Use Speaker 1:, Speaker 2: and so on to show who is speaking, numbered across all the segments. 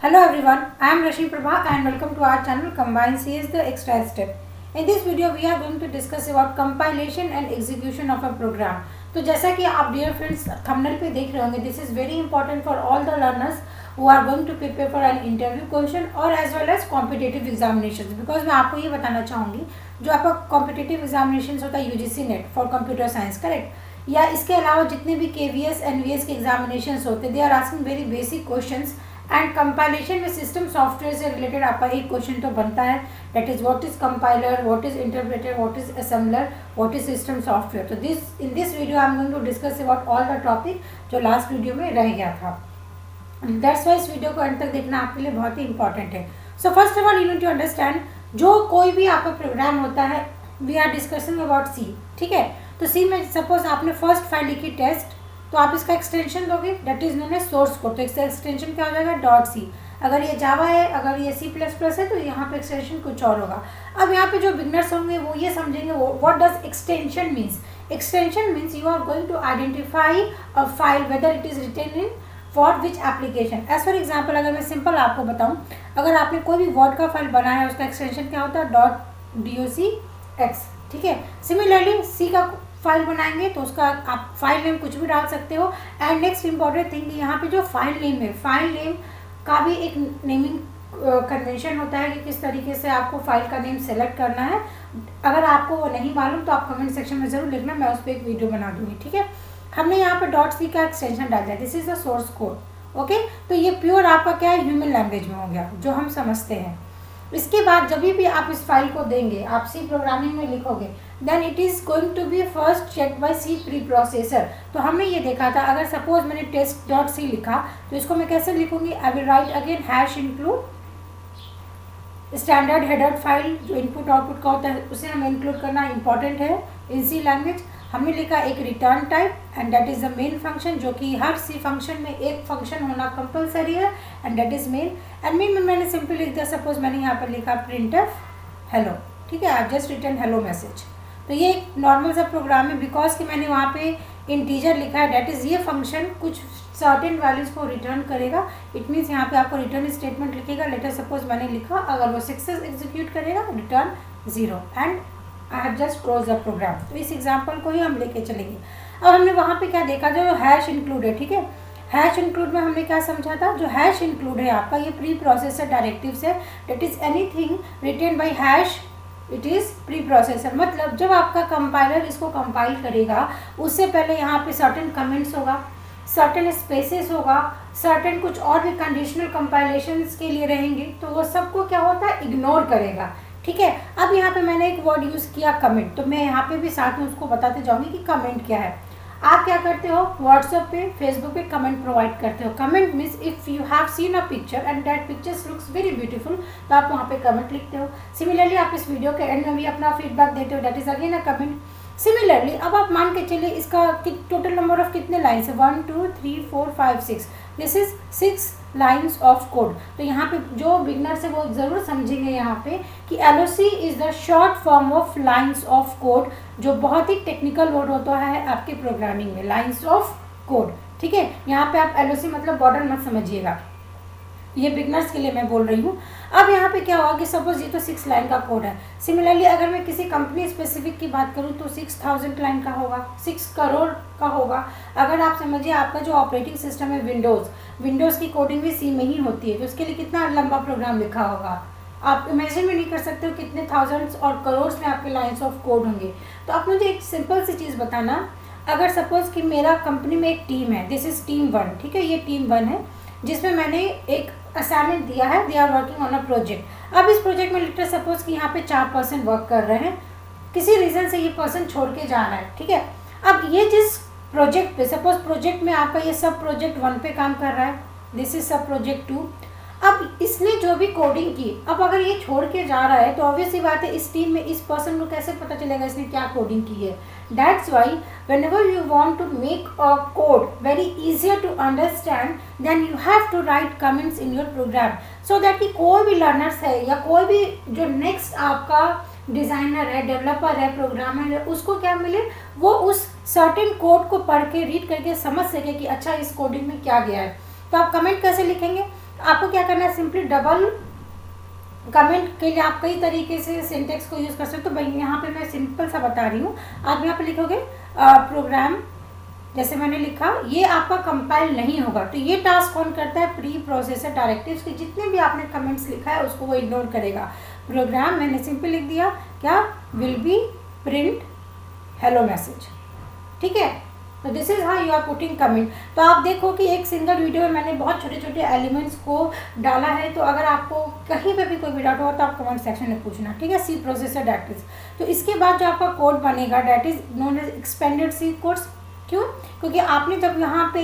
Speaker 1: Hello everyone, I am Rashmi Prabha and welcome to our channel Combine CS the Extra Step. In this video we are going to discuss about compilation and execution of a program. तो जैसा कि आप dear friends thumbnail पे देख रहे होंगे, this is very important for all the learners who are going to prepare for an interview question or as well as competitive examinations. Because मैं आपको ये बताना चाहूँगी जो आपका competitive examinations होता है UGC NET for computer science, correct? या इसके अलावा जितने भी KVS NVS के examinations होते हैं, they are asking very basic questions. And compilation में सिस्टम सॉफ्टवेयर से रिलेटेड आपका एक क्वेश्चन तो बनता है, that is what is compiler, what is interpreter, what is assembler, what is system software. तो in this video I am going to discuss about all the topic जो last video में रह गया था. दैट्स वाई इस video को अंत तक देखना आपके लिए बहुत ही इंपॉर्टेंट है. So first of all you need to understand, जो कोई भी आपका प्रोग्राम होता है, we are discussing about C. ठीक है, तो सी में सपोज आपने फर्स्ट फाइल लिखी टेस्ट, तो आप इसका एक्सटेंशन दोगे, that is known as source code. तो इसका एक्सटेंशन क्या हो जाएगा, डॉट सी. अगर ये जावा है, अगर ये सी प्लस प्लस है, तो यहाँ पे एक्सटेंशन कुछ और होगा. अब यहाँ पे जो बिगनर्स होंगे वो ये समझेंगे what does extension means. Extension means you are going to identify a file whether it is written in for which application. As for example अगर मैं सिंपल आपको बताऊँ, अगर आपने कोई भी वर्ड का फाइल बनाया है, उसका एक्सटेंशन क्या होता है, .docx. ठीक है, सिमिलरली सी का फाइल बनाएंगे तो उसका आप फाइल नेम कुछ भी डाल सकते हो. एंड नेक्स्ट इंपॉर्टेंट थिंग, यहाँ पे जो फाइल नेम है, फाइल नेम का भी एक नेमिंग कन्वेंशन होता है कि किस तरीके से आपको फाइल का नेम सेलेक्ट करना है. अगर आपको वो नहीं मालूम तो आप कमेंट सेक्शन में ज़रूर लिखना, मैं उस पर एक वीडियो बना दूँगी. ठीक है, हमने यहाँ पे डॉट सी का एक्सटेंशन डाल दिया, this is the source code. Okay, तो ये प्योर आपका क्या है, ह्यूमन लैंग्वेज में हो गया जो हम समझते हैं. इसके बाद जब भी आप इस फाइल को देंगे, आप सी प्रोग्रामिंग में लिखोगे, then it is going to be first check by C preprocessor. तो हमने ये देखा था, अगर सपोज मैंने टेस्ट डॉट सी लिखा तो इसको मैं कैसे लिखूंगी, I will write again hash include standard header file. जो इनपुट आउटपुट का होता है उसे हमें इंक्लूड करना इंपॉर्टेंट है इन सी लैंग्वेज. हमने लिखा एक return type and that is the main function, जो कि हर सी फंक्शन में एक फंक्शन होना कंपलसरी है and that is main. And main में मैंने सिंपली लिख दिया, सपोज मैंने यहाँ पर लिखा printf हेलो. ठीक है, I just return hello message. तो ये एक नॉर्मल सा प्रोग्राम है, बिकॉज कि मैंने वहाँ पे इंटीजर लिखा है, दैट इज़ ये फंक्शन कुछ सर्टेन वैल्यूज़ को रिटर्न करेगा. इट मीन्स यहाँ पे आपको रिटर्न स्टेटमेंट लिखेगा. लेटर सपोज मैंने लिखा, अगर वो सक्सेस एग्जीक्यूट करेगा return 0 and I have just close the program. तो इस एग्जाम्पल को ही हम लेके चलेंगे. अब हमने वहाँ पे क्या देखा, जो हैश इंक्लूड है. ठीक है, हैश इंक्लूड में हमने क्या समझा था, जो हैश इंक्लूड है आपका ये प्री प्रोसेसर डायरेक्टिव्स है, that is anything written by hash it is preprocessor. मतलब जब आपका कंपाइलर इसको कंपाइल करेगा उससे पहले यहाँ पे सर्टेन कमेंट्स होगा, सर्टेन स्पेसेस होगा, सर्टेन कुछ और भी कंडीशनल कंपाइलेशंस के लिए रहेंगे, तो वो सबको क्या होता है, इग्नोर करेगा. ठीक है, अब यहाँ पे मैंने एक वर्ड यूज़ किया कमेंट, तो मैं यहाँ पे भी साथ में उसको बताते जाऊँगी कि कमेंट क्या है. आप क्या करते हो, व्हाट्सएप पे फेसबुक पे कमेंट प्रोवाइड करते हो. Comment means if you have seen a picture and that pictures looks very beautiful, तो आप वहाँ पे कमेंट लिखते हो. सिमिलरली आप इस वीडियो के एंड में भी अपना फीडबैक देते हो, that is again a comment. Similarly अब आप मान के चलिए इसका टोटल नंबर ऑफ कितने लाइन्स है, 1 2 3 4 5 6, this is 6 lines of code. तो यहाँ पे जो बिगनर्स है वो ज़रूर समझेंगे यहाँ पे कि LOC is the short form of lines of code, जो बहुत ही टेक्निकल वर्ड होता है आपके प्रोग्रामिंग में, लाइन्स ऑफ कोड. ठीक है, यहाँ पे आप LOC मतलब बॉर्डर मत समझिएगा, ये बिगनर्स के लिए मैं बोल रही हूँ. अब यहाँ पे क्या होगा कि सपोज ये तो 6 लाइन का कोड है. सिमिलरली अगर मैं किसी कंपनी स्पेसिफिक की बात करूँ तो 6000 लाइन का होगा, 6 करोड़ का होगा. अगर आप समझिए आपका जो ऑपरेटिंग सिस्टम है विंडोज़ की कोडिंग भी सी में ही होती है, तो उसके लिए कितना लंबा प्रोग्राम लिखा होगा, आप इमेजिन भी नहीं कर सकते हो कितने थाउजेंड्स और करोड़ में आपके लाइन्स ऑफ कोड होंगे. तो आप मुझे एक सिंपल सी चीज़ बताना, अगर सपोज़ कि मेरा कंपनी में एक टीम है, दिस इज़ टीम 1. ठीक है, ये टीम 1 है जिसमें मैंने एक असाइनमेंट दिया है, they are working on a project. अब इस प्रोजेक्ट में लेटर सपोज कि यहाँ पे 4 पर्सन वर्क कर रहे हैं, किसी रीज़न से ये पर्सन छोड़ के जा रहा है. ठीक है, अब ये जिस प्रोजेक्ट पे, सपोज प्रोजेक्ट में आपका ये सब प्रोजेक्ट 1 पे काम कर रहा है, दिस इज सब प्रोजेक्ट 2. अब इसने जो भी कोडिंग की, अब अगर ये छोड़ के जा रहा है तो ऑब्वियसली बात है इस टीम में इस पर्सन को कैसे पता चलेगा इसने क्या कोडिंग की है. That's why whenever you want to make a code very easier to understand, then you have to write comments in your program, so that कि कोई भी लर्नर्स है या कोई भी जो नेक्स्ट आपका डिज़ाइनर है, डेवलपर है, प्रोग्रामर है, उसको क्या मिले, वो उस सर्टेन कोड को पढ़ के रीड करके समझ सके कि अच्छा इस कोडिंग में क्या गया है. तो आप कमेंट कैसे लिखेंगे, आपको क्या करना है, सिंपली डबल कमेंट के लिए आप कई तरीके से सिंटेक्स को यूज़ कर सकते हो। भाई यहाँ पे मैं सिंपल सा बता रही हूँ। आप यहाँ पे लिखोगे प्रोग्राम, जैसे मैंने लिखा, ये आपका कंपाइल नहीं होगा। तो ये टास्क कौन करता है, प्री प्रोसेसर डायरेक्टिव्स के जितने भी आपने कमेंट्स लिखा है उसको वो इग्नोर करेगा। प्रोग्राम मैंने सिंपल लिख दिया, क्या, will be print hello message, ठीक है। तो this is how you are putting comment. तो आप देखो कि एक सिंगल वीडियो में मैंने बहुत छोटे छोटे एलिमेंट्स को डाला है। तो अगर आपको कहीं पे भी कोई भी डाउट हो तो आप कमेंट सेक्शन में पूछना, ठीक है। सी प्रोसेसर दैट इज, तो इसके बाद जो आपका कोड बनेगा that is known as expanded C codes. क्यों, क्योंकि आपने जब यहाँ पे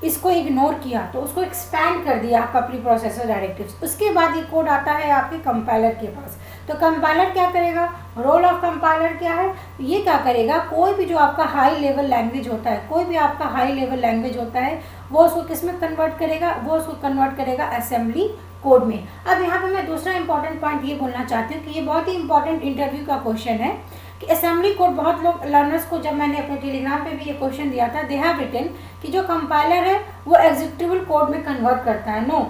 Speaker 1: इसको इग्नोर किया तो उसको एक्सपैंड कर दिया आपका प्री प्रोसेसर डायरेक्टिव्स। उसके बाद ये कोड आता है आपके कंपाइलर के पास। तो कंपाइलर क्या करेगा, रोल ऑफ कंपाइलर क्या है, ये क्या करेगा, कोई भी जो आपका हाई लेवल लैंग्वेज होता है, कोई भी आपका हाई लेवल लैंग्वेज होता है, वो उसको किस में कन्वर्ट करेगा, वो उसको कन्वर्ट करेगा असेंबली कोड में। अब यहाँ पे मैं दूसरा इंपॉर्टेंट पॉइंट ये बोलना चाहती हूँ कि ये बहुत ही इंपॉर्टेंट इंटरव्यू का क्वेश्चन है कि असेंबली कोड, बहुत लोग लर्नर्स को, जब मैंने अपने टेलीग्राम पे भी ये क्वेश्चन दिया था, दे हैव रिटन कि जो कंपाइलर है वो एग्जीक्यूटिबल कोड में कन्वर्ट करता है। नो,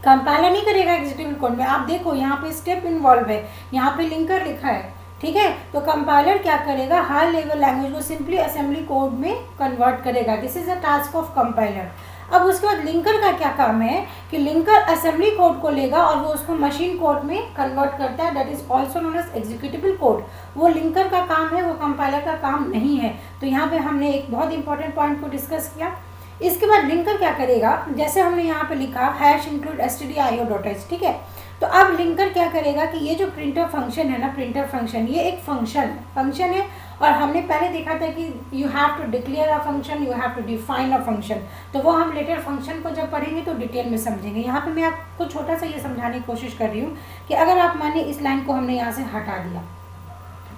Speaker 1: कंपाइलर नहीं करेगा एग्जीक्यूटिबल कोड में। आप देखो यहाँ पे स्टेप इन्वॉल्व है, यहाँ पे लिंकर लिखा है, ठीक है। तो कंपाइलर क्या करेगा, हाई लेवल लैंग्वेज को सिंपली असेंबली कोड में कन्वर्ट करेगा। This is a task of compiler. अब उसके बाद लिंकर का क्या काम है कि लिंकर असेंबली कोड को लेगा और वो उसको मशीन कोड में कन्वर्ट करता है, that is also known as executable code. वो लिंकर का काम है, वो कंपाइलर का काम नहीं है। तो यहाँ पे हमने एक बहुत इंपॉर्टेंट पॉइंट को डिस्कस किया। इसके बाद लिंकर क्या करेगा, जैसे हमने यहाँ पे लिखा हैश इंक्लूड stdio.h, ठीक है। तो अब लिंकर क्या करेगा कि ये जो प्रिंटर फंक्शन है ना, प्रिंटर फंक्शन, ये एक फंक्शन है और हमने पहले देखा था कि you have to declare a function, you have to define a function. तो वो हम लेटर फंक्शन को जब पढ़ेंगे तो डिटेल में समझेंगे। यहाँ पे मैं आपको छोटा सा ये समझाने की कोशिश कर रही हूँ कि अगर आप माने इस लाइन को हमने यहाँ से हटा दिया,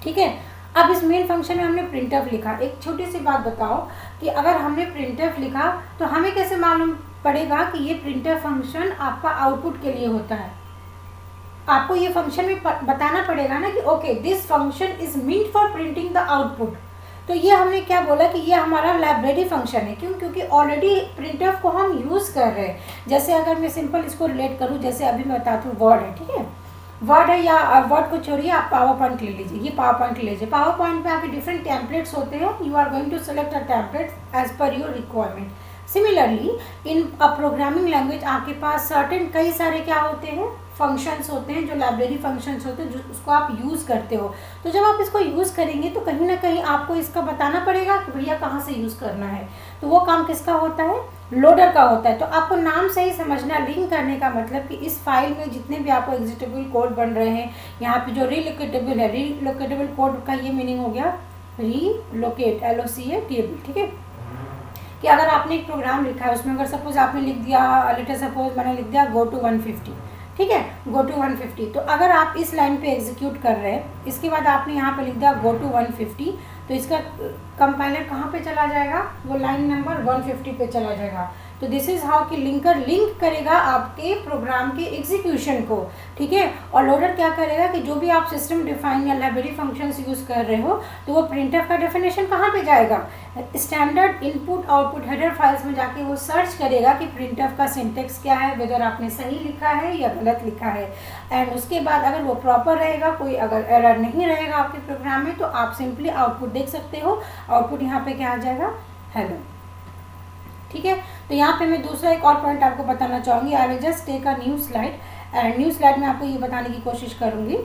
Speaker 1: ठीक है। अब इस मेन फंक्शन में हमने प्रिंटफ लिखा। एक छोटी सी बात बताओ कि अगर हमने प्रिंटफ लिखा तो हमें कैसे मालूम पड़ेगा कि ये प्रिंटफ फंक्शन आपका आउटपुट के लिए होता है। आपको ये फंक्शन में बताना पड़ेगा ना कि okay this function is meant for printing the output. तो ये हमने क्या बोला कि ये हमारा लाइब्रेरी फंक्शन है। क्यों, क्योंकि ऑलरेडी प्रिंटफ को हम यूज़ कर रहे हैं। जैसे अगर मैं सिंपल इसको रिलेट करूँ, जैसे अभी मैं बताती हूँ वर्ड है, ठीक है। वर्ड है, या वर्ड को छोड़िए, आप पावर पॉइंट ले लीजिए, ये पावर पॉइंट ले लीजिए। पावर पॉइंट पे आपके डिफरेंट टेम्पलेट्स होते हैं, you are going to select a template as per your requirement. Similarly in a programming language आपके पास सर्टेन कई सारे क्या होते हैं, फंक्शंस होते हैं, जो लाइब्रेरी फंक्शंस होते हैं, जो उसको आप यूज़ करते हो। तो जब आप इसको यूज़ करेंगे तो कहीं ना कहीं आपको इसका बताना पड़ेगा कि भैया कहाँ से यूज़ करना है। तो वो काम किसका होता है, लोडर का होता है। तो आपको नाम से ही समझना, लिंक करने का मतलब कि इस फाइल में जितने भी आपको एग्जीक्यूटिबल कोड बन रहे हैं, यहाँ पे जो रीलोकेटेबल है, रीलोकेटेबल कोड का ये मीनिंग हो गया रीलोकेट, LOCATABLE, ठीक है। कि अगर आपने एक प्रोग्राम लिखा है, उसमें अगर सपोज आपने लिख दिया, लेटर सपोज मैंने लिख दिया गो टू 150, ठीक है, गो टू 150। तो अगर आप इस लाइन पे एग्जीक्यूट कर रहे हैं, इसके बाद आपने यहाँ पे लिख दिया गो टू 150, तो इसका कंपाइलर कहाँ पे चला जाएगा, वो लाइन नंबर 150 पे चला जाएगा। तो दिस इज हाउ कि लिंकर लिंक करेगा आपके प्रोग्राम के एग्जीक्यूशन को, ठीक है। और लोडर क्या करेगा कि जो भी आप सिस्टम डिफाइन या लाइब्रेरी फंक्शंस यूज़ कर रहे हो, तो वो प्रिंटफ का डेफिनेशन कहाँ पे जाएगा, standard input output header files में जाके वो सर्च करेगा कि प्रिंटफ का सिंटेक्स क्या है, वेदर आपने सही लिखा है या गलत लिखा है। एंड उसके बाद अगर वो प्रॉपर रहेगा, कोई अगर एरर नहीं रहेगा आपके प्रोग्राम में, तो आप सिंपली आउटपुट देख सकते हो। आउटपुट यहाँ पे क्या आ जाएगा, हेलो, ठीक है। तो यहाँ पे मैं दूसरा एक और पॉइंट आपको बताना चाहूँगी। I will just take a new slide and new slide में आपको ये बताने की कोशिश करूँगी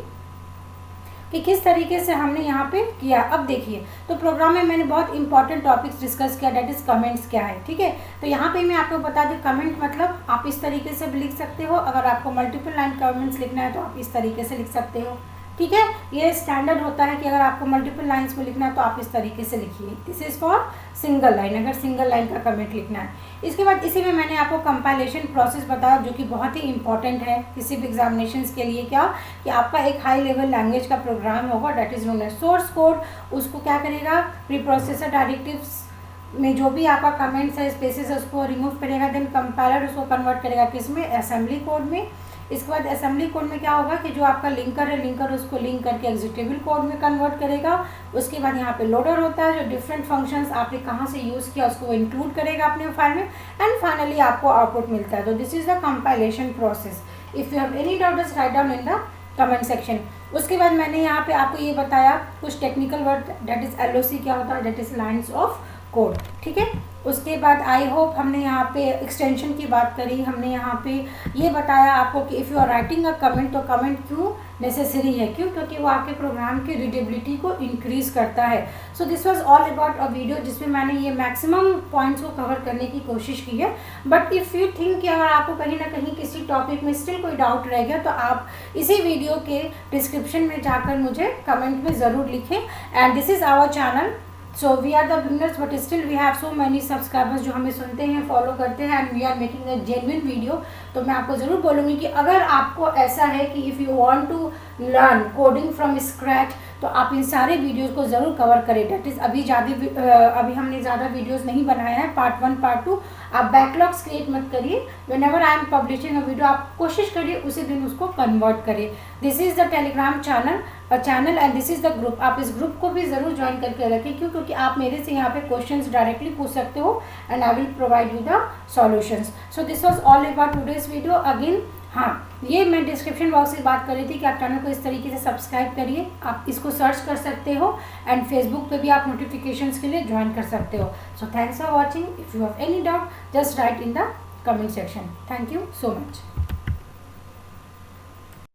Speaker 1: कि किस तरीके से हमने यहाँ पे किया। अब देखिए, तो प्रोग्राम में मैंने बहुत इंपॉर्टेंट टॉपिक्स डिस्कस किया, डेट इज कमेंट्स क्या है, ठीक है। तो यहाँ पे मैं आपको बता दूँ, कमेंट मतलब आप इस तरीके से भी लिख सकते हो। अगर आपको मल्टीपल लाइन कमेंट्स लिखना है तो आप इस तरीके से लिख सकते हो, ठीक है। ये स्टैंडर्ड होता है कि अगर आपको मल्टीपल लाइंस में लिखना है तो आप इस तरीके से लिखिए। This is for single line, अगर सिंगल लाइन का कमेंट लिखना है। इसके बाद इसी में मैंने आपको कंपाइलेशन प्रोसेस बताया, जो कि बहुत ही इंपॉर्टेंट है किसी भी एग्जामिनेशंस के लिए। क्या कि आपका एक हाई लेवल लैंग्वेज का प्रोग्राम होगा, that is known as source code. उसको क्या करेगा, प्री प्रोसेसर डायरेक्टिव्स में जो भी आपका कमेंट्स है, स्पेसेस है, उसको रिमूव करेगा। देन कंपाइलर उसको कन्वर्ट करेगा किस में, असेंबली कोड में। इसके बाद असेंबली कोड में क्या होगा कि जो आपका लिंकर है, लिंकर उसको लिंक करके एग्जीक्यूटेबल कोड में कन्वर्ट करेगा। उसके बाद यहाँ पे लोडर होता है जो डिफरेंट फंक्शंस आपने कहाँ से यूज़ किया उसको इंक्लूड करेगा अपने फाइल में, एंड फाइनली आपको आउटपुट मिलता है। तो this is the compilation process. If you have any doubt just write down in the comment section. उसके बाद मैंने यहाँ पे आपको ये बताया कुछ technical word, that is LOC क्या होता है, that is lines of code, ठीक है। उसके बाद आई होप हमने यहाँ पे एक्सटेंशन की बात करी, हमने यहाँ पे ये बताया आपको कि if you are writing a comment तो कमेंट क्यों नेसेसरी है, क्यों, क्योंकि वो आपके प्रोग्राम की रीडेबिलिटी को इंक्रीज करता है। So this was all about a video जिसमें मैंने ये मैक्सिमम पॉइंट्स को कवर करने की कोशिश की है। बट इफ़ यू थिंक कि अगर आपको कहीं ना कहीं किसी टॉपिक में स्टिल कोई डाउट रह गया तो आप इसी वीडियो के डिस्क्रिप्शन में जाकर मुझे कमेंट में ज़रूर लिखें। And this is our channel, so we are the beginners but still we have so many subscribers जो हमें सुनते हैं, फॉलो करते हैं, and we are making a genuine video. तो मैं आपको ज़रूर बोलूँगी कि अगर आपको ऐसा है कि if you want to learn coding from scratch तो आप इन सारे वीडियोस को ज़रूर कवर करें। डेट इज़ अभी हमने ज़्यादा वीडियोस नहीं बनाया है, पार्ट 1 पार्ट 2। आप बैकलॉग्स क्रिएट मत करिए, whenever I am publishing a video आप कोशिश करिए उसी दिन उसको कन्वर्ट करें। This is the Telegram channel and this is the group. आप इस ग्रुप को भी ज़रूर ज्वाइन करके रखें, क्यों, क्योंकि आप मेरे से यहाँ पे क्वेश्चंस डायरेक्टली पूछ सकते हो and I will provide you the solutions. So this was all about today's video. Again हाँ, ये मैं डिस्क्रिप्शन बॉक्स से बात कर रही थी कि आप चैनल को इस तरीके से सब्सक्राइब करिए, आप इसको सर्च कर सकते हो, एंड फेसबुक पे भी आप नोटिफिकेशंस के लिए ज्वाइन कर सकते हो। So thanks for watching. If you have any doubt just right in the comment section. Thank you so much.